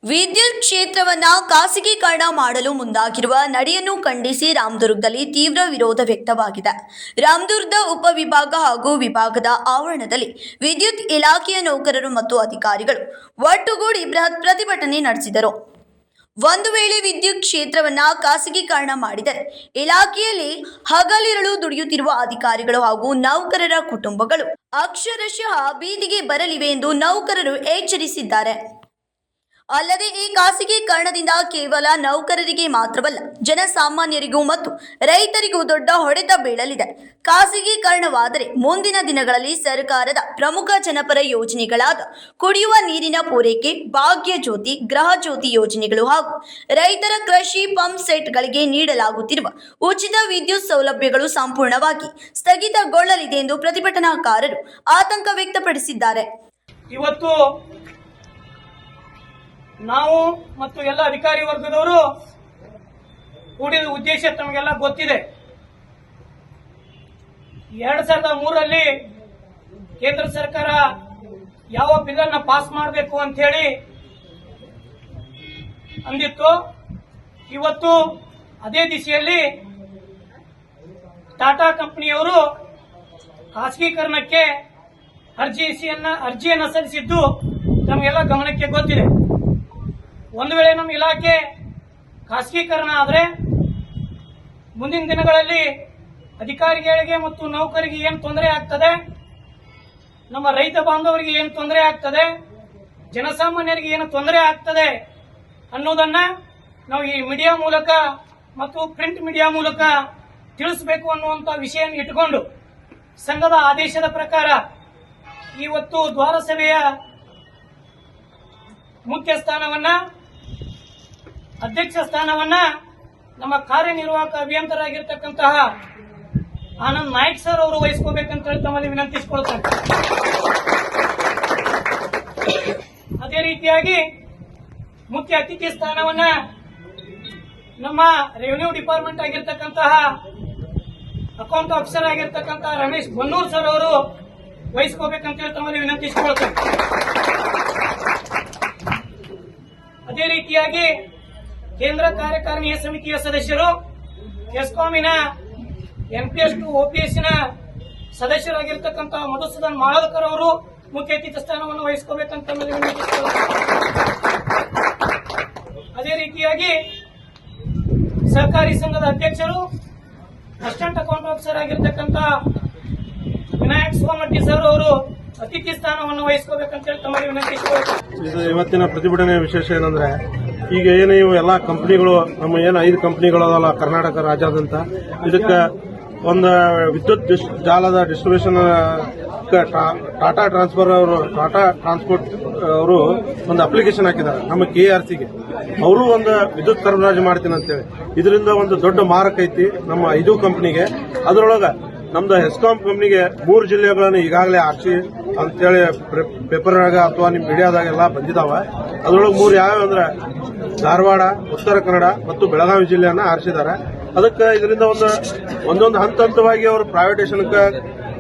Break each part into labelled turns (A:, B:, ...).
A: ವಿದ್ಯುತ್ ಕ್ಷೇತ್ರವನ್ನ ಖಾಸಗೀಕರಣ ಮಾಡಲು ಮುಂದಾಗಿರುವ ನಡೆಯನ್ನು ಖಂಡಿಸಿ ರಾಮದುರ್ಗದಲ್ಲಿ ತೀವ್ರ ವಿರೋಧ ವ್ಯಕ್ತವಾಗಿದೆ. ರಾಮದುರ್ಗದ ಉಪವಿಭಾಗ ಹಾಗೂ ವಿಭಾಗದ ಆವರಣದಲ್ಲಿ ವಿದ್ಯುತ್ ಇಲಾಖೆಯ ನೌಕರರು ಮತ್ತು ಅಧಿಕಾರಿಗಳು ಒಟ್ಟುಗೂಡಿ ಬೃಹತ್ ಪ್ರತಿಭಟನೆ ನಡೆಸಿದರು. ಒಂದು ವೇಳೆ ವಿದ್ಯುತ್ ಕ್ಷೇತ್ರವನ್ನ ಖಾಸಗೀಕರಣ ಮಾಡಿದರೆ ಇಲಾಖೆಯಲ್ಲಿ ಹಗಲಿರುಳು ದುಡಿಯುತ್ತಿರುವ ಅಧಿಕಾರಿಗಳು ಹಾಗೂ ನೌಕರರ ಕುಟುಂಬಗಳು ಅಕ್ಷರಶಃ ಬೀದಿಗೆ ಬರಲಿವೆ ಎಂದು ನೌಕರರು ಎಚ್ಚರಿಸಿದ್ದಾರೆ. ಅಲ್ಲದೆ ಈ ಖಾಸಗೀಕರಣದಿಂದ ಕೇವಲ ನೌಕರರಿಗೆ ಮಾತ್ರವಲ್ಲ, ಜನಸಾಮಾನ್ಯರಿಗೂ ಮತ್ತು ರೈತರಿಗೂ ದೊಡ್ಡ ಹೊಡೆತ ಬೀಳಲಿದೆ. ಖಾಸಗೀಕರಣವಾದರೆ ಮುಂದಿನ ದಿನಗಳಲ್ಲಿ ಸರ್ಕಾರದ ಪ್ರಮುಖ ಜನಪರ ಯೋಜನೆಗಳಾದ ಕುಡಿಯುವ ನೀರಿನ ಪೂರೈಕೆ, ಭಾಗ್ಯ ಜ್ಯೋತಿ, ಗೃಹ ಜ್ಯೋತಿ ಯೋಜನೆಗಳು ಹಾಗೂ ರೈತರ ಕೃಷಿ ಪಂಪ್ ಸೆಟ್ಗಳಿಗೆ ನೀಡಲಾಗುತ್ತಿರುವ ಉಚಿತ ವಿದ್ಯುತ್ ಸೌಲಭ್ಯಗಳು ಸಂಪೂರ್ಣವಾಗಿ ಸ್ಥಗಿತಗೊಳ್ಳಲಿದೆ ಎಂದು ಪ್ರತಿಭಟನಾಕಾರರು ಆತಂಕ ವ್ಯಕ್ತಪಡಿಸಿದ್ದಾರೆ.
B: ಇವತ್ತು ನಾವು ಮತ್ತು ಎಲ್ಲ ಅಧಿಕಾರಿ ವರ್ಗದವರು ಕೂಡಿದ ಉದ್ದೇಶ ತಮಗೆಲ್ಲ ಗೊತ್ತಿದೆ. 2003ರಲ್ಲಿ ಕೇಂದ್ರ ಸರ್ಕಾರ ಯಾವ ಬಿಲ್ ಅನ್ನು ಪಾಸ್ ಮಾಡಬೇಕು ಅಂತ ಹೇಳಿ ಅಂದಿತ್ತು. ಇವತ್ತು ಅದೇ ದಿಶೆಯಲ್ಲಿ ಟಾಟಾ ಕಂಪನಿಯವರು ಖಾಸಗೀಕರಣಕ್ಕೆ ಅರ್ಜಿಯನ್ನು ಸಲ್ಲಿಸಿದ್ದು ನಮಗೆಲ್ಲ ಗಮನಕ್ಕೆ ಗೊತ್ತಿದೆ. ಒಂದು ವೇಳೆ ನಮ್ಮ ಇಲಾಖೆ ಖಾಸಗೀಕರಣ ಆದರೆ ಮುಂದಿನ ದಿನಗಳಲ್ಲಿ ಅಧಿಕಾರಿಗಳಿಗೆ ಮತ್ತು ನೌಕರಿಗೆ ಏನು ತೊಂದರೆ ಆಗ್ತದೆ, ನಮ್ಮ ರೈತ ಬಾಂಧವರಿಗೆ ಏನು ತೊಂದರೆ ಆಗ್ತದೆ, ಜನಸಾಮಾನ್ಯರಿಗೆ ಏನು ತೊಂದರೆ ಆಗ್ತದೆ ಅನ್ನೋದನ್ನ ನಾವು ಈ ಮೀಡಿಯಾ ಮೂಲಕ ಮತ್ತು ಪ್ರಿಂಟ್ ಮೀಡಿಯಾ ಮೂಲಕ ತಿಳಿಸಬೇಕು ಅನ್ನುವಂಥ ವಿಷಯ ಇಟ್ಟುಕೊಂಡು ಸಂಘದ ಆದೇಶದ ಪ್ರಕಾರ ಇವತ್ತು ದ್ವಾರಸಭೆಯ ಮುಖ್ಯ ಸ್ಥಾನವನ್ನ, ಅಧ್ಯಕ್ಷ ಸ್ಥಾನವನ್ನ ನಮ್ಮ ಕಾರ್ಯನಿರ್ವಾಹಕ ಅಭಿಯಂತರಾಗಿರ್ತಕ್ಕಂತಹ ಆನಂದ್ ನಾಯ್ಕ್ ಸರ್ ಅವರು ವಹಿಸ್ಕೋಬೇಕಂತ ಹೇಳಿ ತಮ್ಮಲ್ಲಿ ವಿನಂತಿಸಿಕೊಳ್ತಾರೆ. ಅದೇ ರೀತಿಯಾಗಿ ಮುಖ್ಯ ಅತಿಥಿ ಸ್ಥಾನವನ್ನ ನಮ್ಮ ರೆವಿನ್ಯೂ ಡಿಪಾರ್ಟ್ಮೆಂಟ್ ಆಗಿರ್ತಕ್ಕಂತಹ ಅಕೌಂಟ್ ಆಫೀಸರ್ ಆಗಿರ್ತಕ್ಕಂತಹ ರಮೇಶ್ ಬನ್ನೂರ್ ಸರ್ ಅವರು ವಹಿಸ್ಕೋಬೇಕಂತ ಹೇಳಿ ತಮ್ಮಲ್ಲಿ ವಿನಂತಿಸಿಕೊಳ್ತಾರೆ. ಅದೇ ರೀತಿಯಾಗಿ ಕೇಂದ್ರ ಕಾರ್ಯಕಾರಿಣಿ ಸಮಿತಿಯ ಸದಸ್ಯರು, ಎಸ್ಕಾಮಿನ NPS ಟು OPS ನ ಸದಸ್ಯರಾಗಿರ್ತಕ್ಕಂತಹ ಮಧುಸೂದನ್ ಮಾಳಲ್ಕರ್ ಅವರು ಮುಖ್ಯ ಅತಿಥಿ ಸ್ಥಾನವನ್ನು ವಹಿಸ್ಕೋಬೇಕಂತ ಅದೇ ರೀತಿಯಾಗಿ ಸಹಕಾರಿ ಸಂಘದ ಅಧ್ಯಕ್ಷರು, ಅಸಿಸ್ಟೆಂಟ್ ಅಕೌಂಟ್ ಆಫೀಸರ್ ಆಗಿರ್ತಕ್ಕಂತಹ ವಿನಾಯಕ್ ಸೋಮಟ್ಟಿ ಸರ್ ಅವರು ಅತಿಥಿ ಸ್ಥಾನವನ್ನು ವಹಿಸ್ಕೋಬೇಕಂತ ಹೇಳಿ ತಮ್ಮಲ್ಲಿ ವಿನಂತಿಸಿಕೊಳ್ಳುತ್ತಾರೆ.
C: ಇವತ್ತಿನ ಪ್ರತಿಭಟನೆಯ ವಿಶೇಷ ಏನಂದ್ರೆ, ಈಗ ಏನು ಇವು ಎಲ್ಲ ಕಂಪನಿಗಳು, ನಮ್ಮ ಏನು 5 ಕಂಪನಿಗಳು ಅದಲ್ಲ ಕರ್ನಾಟಕ ರಾಜ್ಯಾದ್ಯಂತ, ಇದಕ್ಕೆ ಒಂದು ವಿದ್ಯುತ್ ಜಾಲದ ಡಿಸ್ಟ್ರಿಬ್ಯೂಷನ್ ಟಾಟಾ ಟ್ರಾನ್ಸ್ಪೋರ್ಟ್ ಅವರು ಒಂದು ಅಪ್ಲಿಕೇಶನ್ ಹಾಕಿದ್ದಾರೆ ನಮ್ಮ KRCಗೆ. ಅವರು ಒಂದು ವಿದ್ಯುತ್ ಸರಬರಾಜು ಮಾಡ್ತೀನಿ ಅಂತೇಳಿ. ಇದರಿಂದ ಒಂದು ದೊಡ್ಡ ಮಾರಕ ಐತಿ ನಮ್ಮ 5 ಕಂಪನಿಗೆ. ಅದರೊಳಗೆ ನಮ್ದು ಹೆಸ್ಕಾಂ ಕಂಪನಿಗೆ 3 ಜಿಲ್ಲೆಗಳನ್ನು ಈಗಾಗಲೇ ಆರ್ಸಿ ಅಂತೇಳಿ ಪೇಪರ್ನಾಗ ಅಥವಾ ನಿಮ್ಮ ಮೀಡಿಯಾದಾಗೆಲ್ಲ ಬಂದಿದಾವ. ಅದರೊಳಗೆ 3 ಯಾವ್ಯಾವ ಅಂದ್ರೆ ಧಾರವಾಡ, ಉತ್ತರ ಕನ್ನಡ ಮತ್ತು ಬೆಳಗಾವಿ ಜಿಲ್ಲೆಯನ್ನ ಆರಿಸಿದ್ದಾರೆ. ಅದಕ್ಕೆ ಇದರಿಂದ ಒಂದೊಂದು ಹಂತವಾಗಿ ಅವರು ಪ್ರೈವೇಟೇಷನ್ಗೆ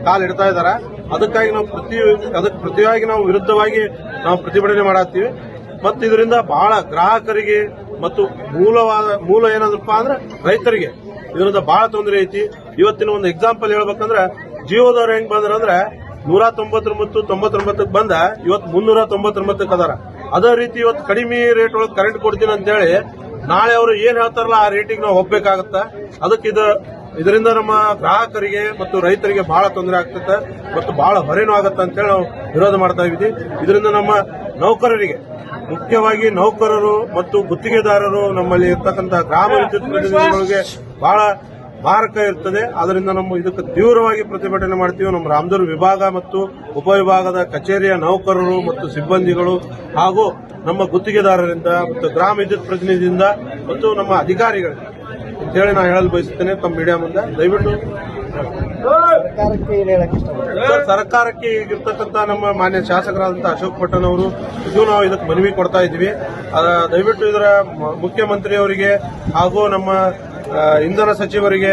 C: ಕಾಲಿಡ್ತಾ ಇದ್ದಾರೆ. ಅದಕ್ಕಾಗಿ ನಾವು ಪ್ರತಿಯಾಗಿ ನಾವು ವಿರುದ್ಧವಾಗಿ ನಾವು ಪ್ರತಿಭಟನೆ ಮಾಡತ್ತೀವಿ. ಮತ್ತು ಇದರಿಂದ ಬಹಳ ಗ್ರಾಹಕರಿಗೆ ಮತ್ತು ಮೂಲ ಏನಂದ್ರಪ್ಪ ಅಂದ್ರೆ ರೈತರಿಗೆ ಇದರಿಂದ ಬಹಳ ತೊಂದರೆ ಐತಿ. ಇವತ್ತಿನ ಒಂದು ಎಕ್ಸಾಂಪಲ್ ಹೇಳ್ಬೇಕಂದ್ರೆ, ಜಿಯೋದವ್ರು ಹೆಂಗ್ ಬಂದ್ರೆ 199 ಬಂದ ಇವತ್ತು 399 ಅದಾರ. ಅದೇ ರೀತಿ ಇವತ್ತು ಕಡಿಮೆ ರೇಟ್ ಒಳಗೆ ಕರೆಂಟ್ ಕೊಡ್ತೀನಿ ಅಂತ ಹೇಳಿ ನಾಳೆ ಅವರು ಏನ್ ಹೇಳ್ತಾರಲ್ಲ ಆ ರೇಟಿಗೆ ನಾವು ಹೋಗ್ಬೇಕಾಗತ್ತ. ಅದಕ್ಕೆ ಇದರಿಂದ ನಮ್ಮ ಗ್ರಾಹಕರಿಗೆ ಮತ್ತು ರೈತರಿಗೆ ಬಹಳ ತೊಂದರೆ ಆಗ್ತದೆ ಮತ್ತು ಬಹಳ ಹೊರೆನೂ ಆಗತ್ತೆ ಅಂತೇಳಿ ನಾವು ವಿರೋಧ ಮಾಡ್ತಾ ಇದ್ದೀವಿ. ಇದರಿಂದ ನಮ್ಮ ನೌಕರರಿಗೆ, ಮುಖ್ಯವಾಗಿ ನೌಕರರು ಮತ್ತು ಗುತ್ತಿಗೆದಾರರು, ನಮ್ಮಲ್ಲಿ ಇರ್ತಕ್ಕಂಥ ಗ್ರಾಮ ವಿದ್ಯುತ್ ಪ್ರತಿನಿಧಿಗಳಿಗೆ ಬಹಳ ಮಾರಕ ಇರ್ತದೆ. ಅದರಿಂದ ನಮ್ಮ ಇದಕ್ಕೆ ತೀವ್ರವಾಗಿ ಪ್ರತಿಭಟನೆ ಮಾಡ್ತೀವಿ. ನಮ್ಮ ರಾಮದುರ್ಗ ವಿಭಾಗ ಮತ್ತು ಉಪವಿಭಾಗದ ಕಚೇರಿಯ ನೌಕರರು ಮತ್ತು ಸಿಬ್ಬಂದಿಗಳು ಹಾಗೂ ನಮ್ಮ ಗುತ್ತಿಗೆದಾರರಿಂದ ಮತ್ತು ಗ್ರಾಮ ವಿದ್ಯುತ್ ಪ್ರತಿನಿಧಿಯಿಂದ ಮತ್ತು ನಮ್ಮ ಅಧಿಕಾರಿಗಳಿಂದ ಅಂತೇಳಿ ನಾನು ಹೇಳಲು ಬಯಸುತ್ತೇನೆ ತಮ್ಮ ಮೀಡಿಯಾ ಮುಂದೆ. ದಯವಿಟ್ಟು ಸರ್ಕಾರಕ್ಕೆ ಈಗಿರ್ತಕ್ಕಂಥ ನಮ್ಮ ಮಾನ್ಯ ಶಾಸಕರಾದಂತಹ ಅಶೋಕ್ ಪಟ್ಟಣ್ ಅವರು ನಾವು ಇದಕ್ಕೆ ಮನವಿ ಕೊಡ್ತಾ ಇದ್ದೀವಿ. ದಯವಿಟ್ಟು ಇದರ ಮುಖ್ಯಮಂತ್ರಿಯವರಿಗೆ ಹಾಗೂ ನಮ್ಮ ಇಂಧನ ಸಚಿವರಿಗೆ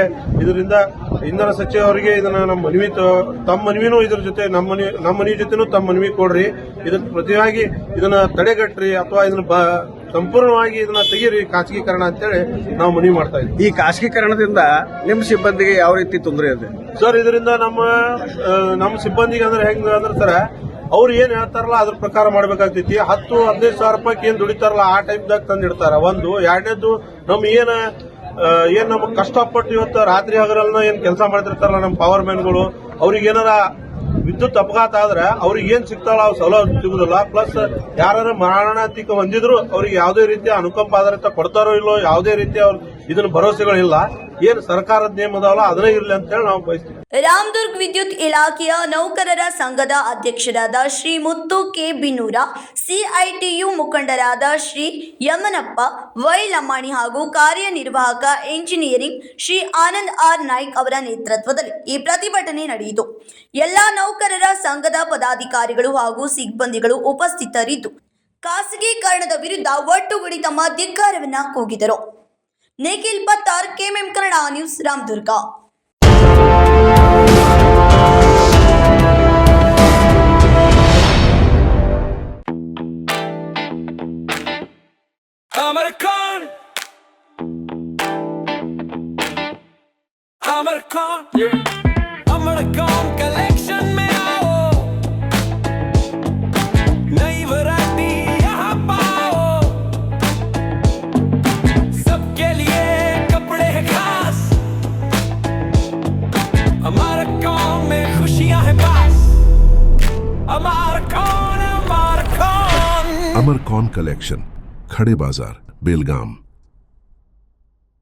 C: ಇದನ್ನ ನಮ್ಮ ಮನವಿ ತಮ್ಮ ಮನವಿನೂ ಇದ್ರ ಜೊತೆ ನಮ್ಮ ಮನವಿ ಜೊತೆನೂ ತಮ್ಮ ಮನವಿ ಕೊಡ್ರಿ. ಇದಕ್ಕೆ ಪ್ರತಿಯಾಗಿ ಇದನ್ನ ತಡೆಗಟ್ರಿ ಅಥವಾ ಇದನ್ನ ಸಂಪೂರ್ಣವಾಗಿ ಇದನ್ನ ತೆಗೀರಿ ಖಾಸಗೀಕರಣ ಅಂತೇಳಿ ನಾವು ಮನವಿ ಮಾಡ್ತಾ ಇದ್ದೀವಿ.
D: ಈ ಖಾಸಗೀಕರಣದಿಂದ ನಿಮ್ಮ ಸಿಬ್ಬಂದಿಗೆ ಯಾವ ರೀತಿ ತೊಂದರೆ ಇದೆ
C: ಸರ್? ಇದರಿಂದ ನಮ್ಮ ಸಿಬ್ಬಂದಿಗೆ ಅಂದ್ರೆ ಹೆಂಗ್ ಅಂದ್ರೆ ಸರ್, ಅವ್ರು ಏನ್ ಹೇಳ್ತಾರಲ್ಲ ಅದ್ರ ಪ್ರಕಾರ ಮಾಡ್ಬೇಕಾಗ್ತೈತಿ. 10-15 ಸಾವಿರ ರೂಪಾಯಿ ಏನ್ ದುಡಿತಾರಲ್ಲ ಆ ಟೈಮ್ದಾಗ ತಂದಿಡ್ತಾರ. ಒಂದು ಎರಡನೇದು ಏನ್ ನಮ್ಗೆ ಕಷ್ಟಪಟ್ಟು ಇವತ್ತು ರಾತ್ರಿ ಹಗರನ್ನ ಏನ್ ಕೆಲಸ ಮಾಡ್ತಿರ್ತಾರಲ್ಲ ನಮ್ಮ ಪವರ್ ಮ್ಯಾನ್ಗಳು, ಅವ್ರಿಗೆ ಏನಾರ ವಿದ್ಯುತ್ ಅಪಘಾತ ಆದ್ರೆ ಅವ್ರಿಗೆ ಏನ್ ಸಿಗ್ತಾಳ ಅವ್ ಸೌಲಭ್ಯ ಸಿಗುದಿಲ್ಲ. ಪ್ಲಸ್ ಯಾರು ಮರಣಾಂತಿಕ ಹೊಂದಿದ್ರು ಅವ್ರಿಗೆ ಯಾವುದೇ ರೀತಿಯ ಅನುಕಂಪ ಆಧಾರಿತ ಕೊಡ್ತಾರೋ ಇಲ್ಲೋ ಯಾವುದೇ ರೀತಿಯ ಇದನ್ನ ಭರವಸೆಗಳಿಲ್ಲ. ಏನ್ ಸರ್ಕಾರದ ನೇಮ ಅದಾವಲ್ಲ ಅದನ್ನೇ ಇರ್ಲಿ ಅಂತ ಹೇಳಿ ನಾವು ಬಯಸ್ತೀವಿ.
A: ರಾಮದುರ್ಗ್ ವಿದ್ಯುತ್ ಇಲಾಖೆಯ ನೌಕರರ ಸಂಘದ ಅಧ್ಯಕ್ಷರಾದ ಶ್ರೀ ಮುತ್ತು ಕೆ ಬಿನ್ನೂರ, ಸಿಐಟಿಯು ಮುಖಂಡರಾದ ಶ್ರೀ ಯಮನಪ್ಪ ವೈ ಲಮಾಣಿ ಹಾಗೂ ಕಾರ್ಯನಿರ್ವಾಹಕ ಎಂಜಿನಿಯರಿಂಗ್ ಶ್ರೀ ಆನಂದ್ ಆರ್ ನಾಯ್ಕ್ ಅವರ ನೇತೃತ್ವದಲ್ಲಿ ಈ ಪ್ರತಿಭಟನೆ ನಡೆಯಿತು. ಎಲ್ಲಾ ನೌಕರರ ಸಂಘದ ಪದಾಧಿಕಾರಿಗಳು ಹಾಗೂ ಸಿಬ್ಬಂದಿಗಳು ಉಪಸ್ಥಿತರಿದ್ದು ಖಾಸಗೀಕರಣದ ವಿರುದ್ಧ ಒಟ್ಟುಗೂಡಿ ತಮ್ಮ ಧಿಕ್ಕಾರವನ್ನ ಕೂಗಿದರು. Nikhil Pattar, KMM Kannada news, Ramdurg.
E: Amarcon collection में आओ, नई वैरायटी यहाँ पाओ, सबके लिए कपड़े हैं खास, Amarcon में खुशियाँ हैं पास, Amarcon
F: अमरकॉन कलेक्शन, खड़े बाजार, बेलगाम।